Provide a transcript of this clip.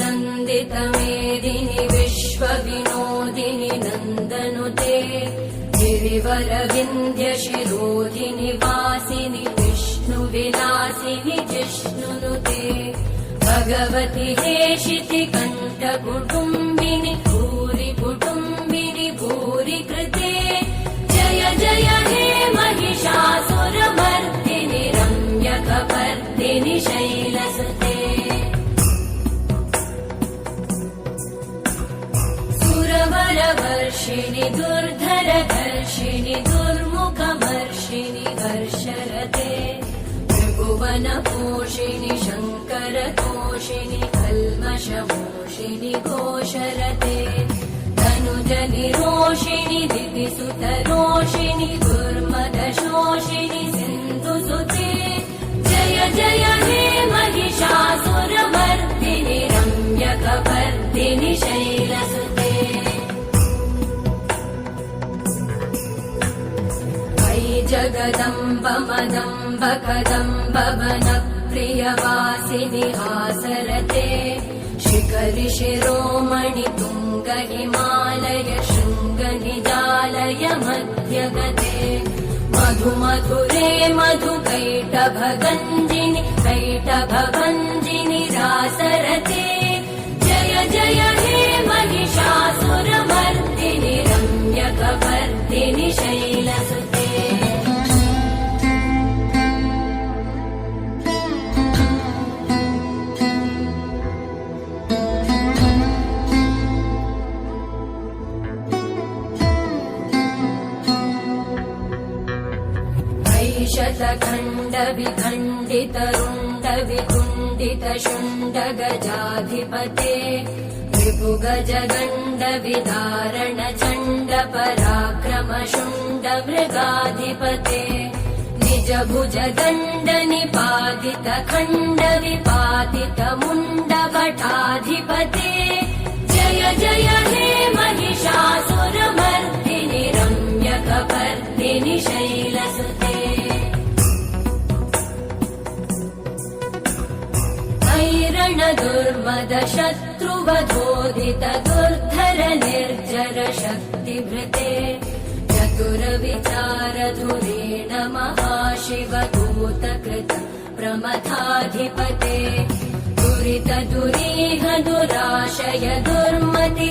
नन्दितमेदिनि विश्वविनोदिनि नन्दनुते गिरिवरविन्द्यशिरोधिनि वासिनि विष्णुविलासिनि जिष्णुनुते भगवति हेशिति कण्ठकुटुम्बिनि भूरि कुटुम्बिनि भूरि कृते जय जय हे महिषासुरमर्दिनि रम्यकपर्दिनि शैलसुते सुरवरवर्षिणि दुर्धरधर्षिणि दुर्मुखमर्षिणि हर्षरते त्रिभुवनपोषिणि शङ्करतोषिणि कल्मषमोषिणि घोषरते धनुजनिरोषिणि दिविसुतरोषिणि दुर्मदशोषिणि सिन्धुसुते जय जय हे महिषासुरमर्दिनि रम्यकपर्दिनि शैलसुते अयि जगदम्ब मदम्ब कदम्ब वनप्रियवासिनि हासरते शिखरि शिरोमणि तुङ्ग हिमालय शृङ्ग निजालय मध्यगते मधु मधुरे मधु कैटभगञ्जिनि कैटभभञ्जिनि रासरते जय जय हे महिषासुरमर्दिनि रम्यकपर्दिनि शैलसुते शतखण्ड विखण्डित रुण्ड विकुण्डित शुण्ड गजाधिपते रिपुगज गण्ड विदारण चण्ड पराक्रम शुण्ड मृगाधिपते निज भुज दण्ड निपातित खण्ड विपातित मुण्ड भटाधिपते जय जय हे महिषासुरमर्दिनि रम्यकपर्दिनि शैलसुते ऐरण दुर्मद शत्रुवधोदित दुर्धर निर्जर शक्तिभृते चतुर विचार धुरेण महाशिवदूतकृत प्रमथाधिपते दुरित दुरीह दुराशय दुर्मति